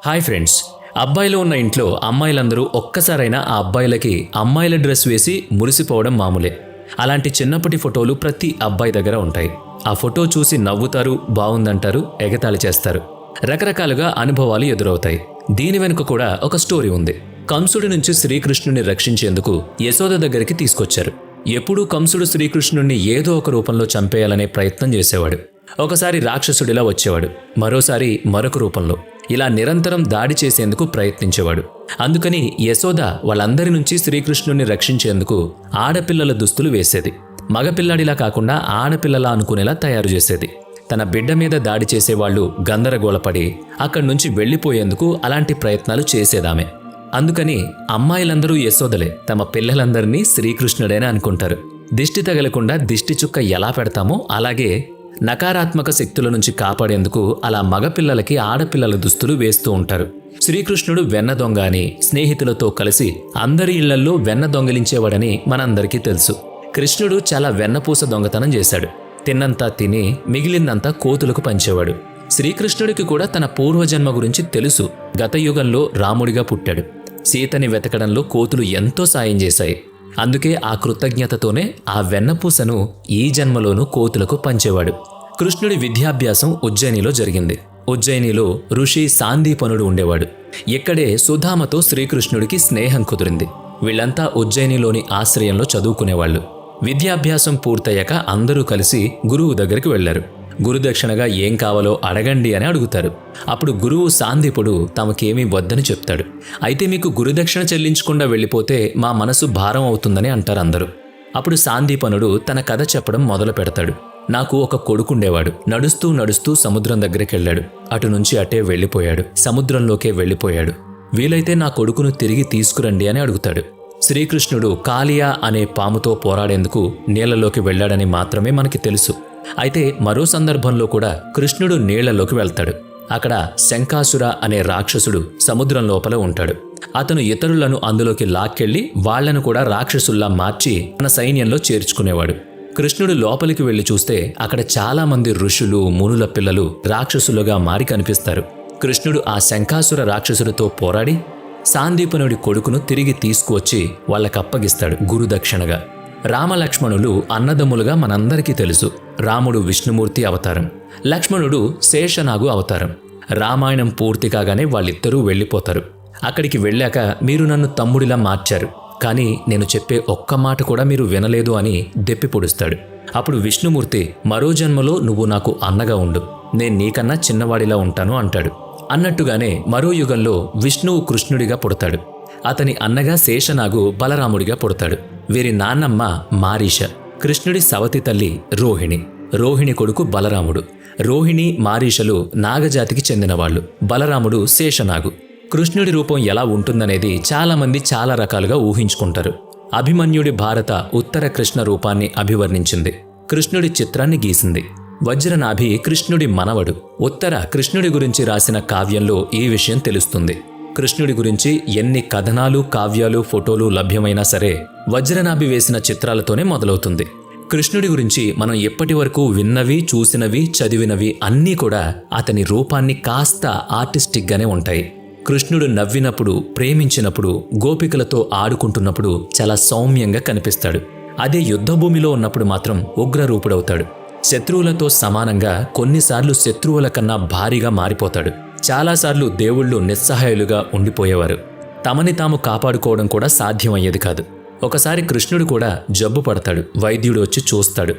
Hi friends, అబ్బాయిలు ఉన్న ఇంట్లో అమ్మాయిలందరూ ఒక్కసారైనా ఆ అబ్బాయిలకి అమ్మాయిల డ్రెస్ వేసి మురిసిపోవడం మామూలే. అలాంటి చిన్నప్పటి ఫోటోలు ప్రతి అబ్బాయి దగ్గర ఉంటాయి. ఆ ఫోటో చూసి నవ్వుతారు, బాగుందంటారు, ఎగతాళి చేస్తారు. రకరకాలుగా అనుభవాలు ఎదురవుతాయి. దీని వెనుక కూడా ఒక స్టోరీ ఉంది. కంసుడి నుంచి శ్రీకృష్ణుని రక్షించేందుకు యశోద దగ్గరికి తీసుకొచ్చారు. ఎప్పుడూ కంసుడు శ్రీకృష్ణుణ్ణి ఏదో ఒక రూపంలో చంపేయాలనే ప్రయత్నం చేసేవాడు. ఒకసారి రాక్షసుడిలా వచ్చేవాడు, మరోసారి మరొక రూపంలో. ఇలా నిరంతరం దాడి చేసేందుకు ప్రయత్నించేవాడు. అందుకని యశోద వాళ్ళందరి నుంచి శ్రీకృష్ణుణ్ణి రక్షించేందుకు ఆడపిల్లల దుస్తులు వేసేది. మగపిల్లాడిలా కాకుండా ఆడపిల్లలా అనుకునేలా తయారు చేసేది. తన బిడ్డ మీద దాడి చేసేవాళ్లు గందరగోళపడి అక్కడి నుంచి వెళ్లిపోయేందుకు అలాంటి ప్రయత్నాలు చేసేదామె. అందుకని అమ్మాయిలందరూ యశోదలే, తమ పిల్లలందరినీ శ్రీకృష్ణుడేనే అనుకుంటారు. దిష్టి తగలకుండా దిష్టి చుక్క ఎలా పెడతామో అలాగే నకారాత్మక శక్తుల నుంచి కాపాడేందుకు అలా మగపిల్లలకి ఆడపిల్లల దుస్తులు వేస్తూ ఉంటారు. శ్రీకృష్ణుడు వెన్న దొంగ అని స్నేహితులతో కలిసి అందరి ఇళ్లల్లో వెన్న దొంగిలించేవాడని మనందరికీ తెలుసు. కృష్ణుడు చాలా వెన్నపూస దొంగతనం చేశాడు. తిన్నంతా తిని మిగిలిందంతా కోతులకు పంచేవాడు. శ్రీకృష్ణుడికి కూడా తన పూర్వజన్మ గురించి తెలుసు. గత యుగంలో రాముడిగా పుట్టాడు. సీతని వెతకడంలో కోతులు ఎంతో సాయం చేశాయి. అందుకే ఆ కృతజ్ఞతతోనే ఆ వెన్నపూసను ఈ జన్మలోనూ కోతులకు పంచేవాడు. కృష్ణుడి విద్యాభ్యాసం ఉజ్జయినిలో జరిగింది. ఉజ్జయినిలో ఋషి సాందీపనుడు ఉండేవాడు. ఇక్కడే సుధామతో శ్రీకృష్ణుడికి స్నేహం కుదిరింది. వీళ్లంతా ఉజ్జయినిలోని ఆశ్రయంలో చదువుకునేవాళ్లు. విద్యాభ్యాసం పూర్తయ్యాక అందరూ కలిసి గురువు దగ్గరికి వెళ్లారు. గురుదక్షిణగా ఏం కావాలో అడగండి అని అడుగుతారు. అప్పుడు గురువు సాందీపుడు తమకేమీ వద్దని చెప్తాడు. అయితే మీకు గురుదక్షిణ చెల్లించకుండా వెళ్ళిపోతే మా మనసు భారం అవుతుందని అంటారు అందరూ. అప్పుడు సాందీపనుడు తన కథ చెప్పడం మొదలు పెడతాడు. నాకు ఒక కొడుకుండేవాడు. నడుస్తూ నడుస్తూ సముద్రం దగ్గరికి వెళ్ళాడు. అటు నుంచి అటే వెళ్ళిపోయాడు. సముద్రంలోకే వెళ్ళిపోయాడు. వీలైతే నా కొడుకును తిరిగి తీసుకురండి అని అడుగుతాడు. శ్రీకృష్ణుడు కాళియా అనే పాముతో పోరాడేందుకు నీళ్లలోకి వెళ్లాడని మాత్రమే మనకి తెలుసు. అయితే మరో సందర్భంలో కూడా కృష్ణుడు నీళ్లలోకి వెళ్తాడు. అక్కడ శంఖాసుర అనే రాక్షసుడు సముద్రం లోపల ఉంటాడు. అతను ఇతరులను అందులోకి లాక్కెళ్లి వాళ్లను కూడా రాక్షసుల్లా మార్చి తన సైన్యంలో చేర్చుకునేవాడు. కృష్ణుడు లోపలికి వెళ్లి చూస్తే అక్కడ చాలా మంది ఋషులు, మునుల పిల్లలు రాక్షసులుగా మారి కనిపిస్తారు. కృష్ణుడు ఆ శంఖాసుర రాక్షసుడితో పోరాడి సాందీపనుడి కొడుకును తిరిగి తీసుకువచ్చి వాళ్ళకప్పగిస్తాడు గురుదక్షిణగా. రామలక్ష్మణులు అన్నదమ్ములుగా మనందరికీ తెలుసు. రాముడు విష్ణుమూర్తి అవతారం, లక్ష్మణుడు శేషనాగు అవతారం. రామాయణం పూర్తి కాగానే వాళ్ళిద్దరూ వెళ్ళిపోతారు. అక్కడికి వెళ్ళాక మీరు నన్ను తమ్ముడిలా మార్చారు, కానీ నేను చెప్పే ఒక్క మాట కూడా మీరు వినలేదు అని దెప్పి పొడుస్తాడు. అప్పుడు విష్ణుమూర్తి మరో జన్మలో నువ్వు నాకు అన్నగా ఉండు, నేను నీకన్నా చిన్నవాడిలా ఉంటాను అంటాడు. అన్నట్టుగానే మరో యుగంలో విష్ణువు కృష్ణుడిగా పుడతాడు. అతని అన్నగా శేషనాగు బలరాముడిగా పుడతాడు. వీరి నాన్నమ్మ మారీష. కృష్ణుడి సవతి తల్లి రోహిణి. రోహిణి కొడుకు బలరాముడు. రోహిణి, మారీషలు నాగజాతికి చెందినవాళ్లు. బలరాముడు శేషనాగు. కృష్ణుడి రూపం ఎలా ఉంటుందనేది చాలామంది చాలా రకాలుగా ఊహించుకుంటారు. అభిమన్యుడి భారత ఉత్తర కృష్ణ రూపాన్ని అభివర్ణించింది. కృష్ణుడి చిత్రాన్ని గీసింది. వజ్రనాభి కృష్ణుడి మనవడు. ఉత్తర కృష్ణుడి గురించి రాసిన కావ్యంలో ఈ విషయం తెలుస్తుంది. కృష్ణుడి గురించి ఎన్ని కథనాలు, కావ్యాలు, ఫోటోలు లభ్యమైనా సరే వజ్రనాభి వేసిన చిత్రాలతోనే మొదలవుతుంది. కృష్ణుడి గురించి మనం ఎప్పటి వరకు విన్నవి, చూసినవి, చదివినవి అన్నీ కూడా అతని రూపాన్ని కాస్త ఆర్టిస్టిక్గానే ఉంటాయి. కృష్ణుడు నవ్వినప్పుడు, ప్రేమించినప్పుడు, గోపికలతో ఆడుకుంటున్నప్పుడు చాలా సౌమ్యంగా కనిపిస్తాడు. అదే యుద్ధభూమిలో ఉన్నప్పుడు మాత్రం ఉగ్రరూపుడవుతాడు. శత్రువులతో సమానంగా, కొన్నిసార్లు శత్రువుల కన్నా భారీగా మారిపోతాడు. చాలాసార్లు దేవుళ్ళు నిస్సహాయులుగా ఉండిపోయేవారు. తమని తాము కాపాడుకోవడం కూడా సాధ్యమయ్యేది కాదు. ఒకసారి కృష్ణుడు కూడా జబ్బు పడతాడు. వైద్యుడు వచ్చి చూస్తాడు.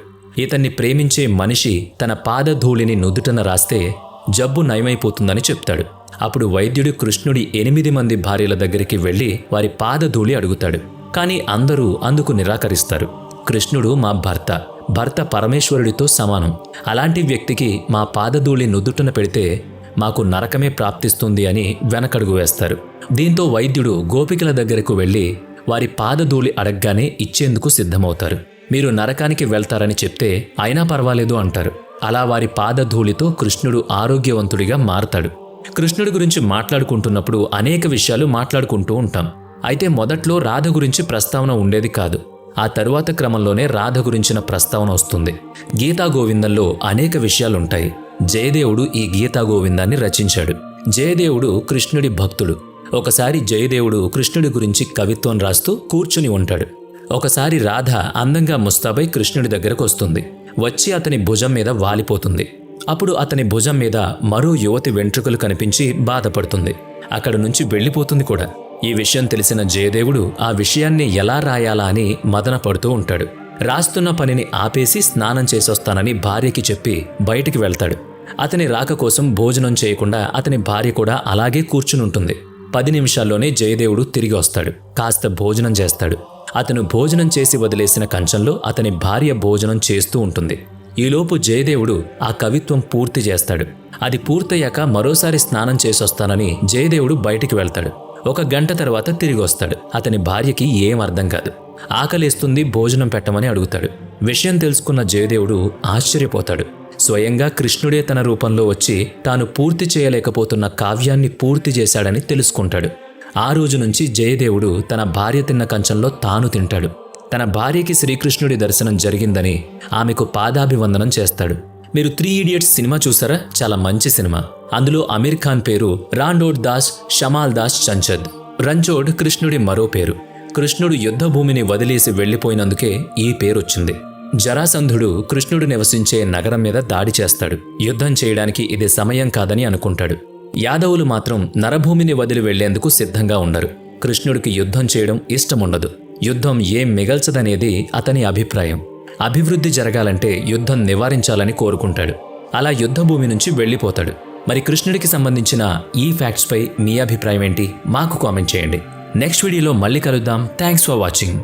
ఇతన్ని ప్రేమించే మనిషి తన పాదధూళిని నుదుటన రాస్తే జబ్బు నయమైపోతుందని చెప్తాడు. అప్పుడు వైద్యుడు కృష్ణుడి 8 మంది భార్యల దగ్గరికి వెళ్లి వారి పాదధూళి అడుగుతాడు. కానీ అందరూ అందుకు నిరాకరిస్తారు. కృష్ణుడు మా భర్త, భర్త పరమేశ్వరుడితో సమానం. అలాంటి వ్యక్తికి మా పాదధూళి నుదుటన పెడితే మాకు నరకమే ప్రాప్తిస్తుంది అని వెనకడుగు వేస్తారు. దీంతో వైద్యుడు గోపికల దగ్గరకు వెళ్లి వారి పాదధూళి అడగ్గానే ఇచ్చేందుకు సిద్ధమవుతారు. మీరు నరకానికి వెళ్తారని చెప్తే అయినా పర్వాలేదు అంటారు. అలా వారి పాదధూళితో కృష్ణుడు ఆరోగ్యవంతుడిగా మారతాడు. కృష్ణుడి గురించి మాట్లాడుకుంటున్నప్పుడు అనేక విషయాలు మాట్లాడుకుంటూ ఉంటాం. అయితే మొదట్లో రాధ గురించి ప్రస్తావన ఉండేది కాదు. ఆ తరువాత క్రమంలోనే రాధ గురించిన ప్రస్తావన వస్తుంది. గీతా గోవిందంలో అనేక విషయాలుంటాయి. జయదేవుడు ఈ గీతా గోవిందాన్ని రచించాడు. జయదేవుడు కృష్ణుడి భక్తుడు. ఒకసారి జయదేవుడు కృష్ణుడి గురించి కవిత్వం రాస్తూ కూర్చుని ఉంటాడు. ఒకసారి రాధ అందంగా ముస్తాబై కృష్ణుడి దగ్గరకు వస్తుంది. వచ్చి అతని భుజం మీద వాలిపోతుంది. అప్పుడు అతని భుజం మీద మరో యువతి వెంట్రుకలు కనిపించి బాధపడుతుంది. అక్కడి నుంచి వెళ్ళిపోతుంది కూడా. ఈ విషయం తెలిసిన జయదేవుడు ఆ విషయాన్ని ఎలా రాయాలా అని మదన పడుతూ ఉంటాడు. రాస్తున్న పనిని ఆపేసి స్నానం చేసొస్తానని భార్యకి చెప్పి బయటికి వెళ్తాడు. అతని రాక కోసం భోజనం చేయకుండా అతని భార్య కూడా అలాగే కూర్చునుంటుంది. 10 నిమిషాల్లోనే జయదేవుడు తిరిగి వస్తాడు. కాస్త భోజనం చేస్తాడు. అతను భోజనం చేసి వదిలేసిన కంచంలో అతని భార్య భోజనం చేస్తూ ఉంటుంది. ఈలోపు జయదేవుడు ఆ కవిత్వం పూర్తి చేస్తాడు. అది పూర్తయ్యాక మరోసారి స్నానం చేసొస్తానని జయదేవుడు బయటికి వెళ్తాడు. 1 గంట తర్వాత తిరిగి వస్తాడు. అతని భార్యకి ఏం అర్థం కాదు. ఆకలేస్తుంది, భోజనం పెట్టమని అడుగుతాడు. విషయం తెలుసుకున్న జయదేవుడు ఆశ్చర్యపోతాడు. స్వయంగా కృష్ణుడే తన రూపంలో వచ్చి తాను పూర్తి చేయలేకపోతున్న కావ్యాన్ని పూర్తి చేశాడని తెలుసుకుంటాడు. ఆ రోజు నుంచి జయదేవుడు తన భార్య తిన్న కంచంలో తాను తింటాడు. తన భార్యకి శ్రీకృష్ణుడి దర్శనం జరిగిందని ఆమెకు పాదాభివందనం చేస్తాడు. మీరు 3 ఇడియట్స్ సినిమా చూసారా? చాలా మంచి సినిమా. అందులో అమీర్ ఖాన్ పేరు రాండోడ్ దాస్ షమాల్ దాస్ చంచద్. రంచోడ్ కృష్ణుడి మరో పేరు. కృష్ణుడు యుద్ధ భూమిని వదిలేసి వెళ్లిపోయినందుకే ఈ పేరొచ్చింది. జరాసంధుడు కృష్ణుడు నివసించే నగరం మీద దాడి చేస్తాడు. యుద్ధం చేయడానికి ఇది సమయం కాదని అనుకుంటాడు. యాదవులు మాత్రం నరభూమిని వదిలి వెళ్లేందుకు సిద్ధంగా ఉండరు. కృష్ణుడికి యుద్ధం చేయడం ఇష్టముండదు. యుద్ధం ఏం మిగల్చదనేది అతని అభిప్రాయం. అభివృద్ధి జరగాలంటే యుద్ధం నివారించాలని కోరుకుంటాడు. అలా యుద్ధభూమి నుంచి వెళ్ళిపోతాడు. మరి కృష్ణుడికి సంబంధించిన ఈ ఫ్యాక్ట్స్పై మీ అభిప్రాయం ఏంటి? మాకు కామెంట్ చేయండి. నెక్స్ట్ వీడియోలో మళ్ళీ కలుద్దాం. Thanks for watching.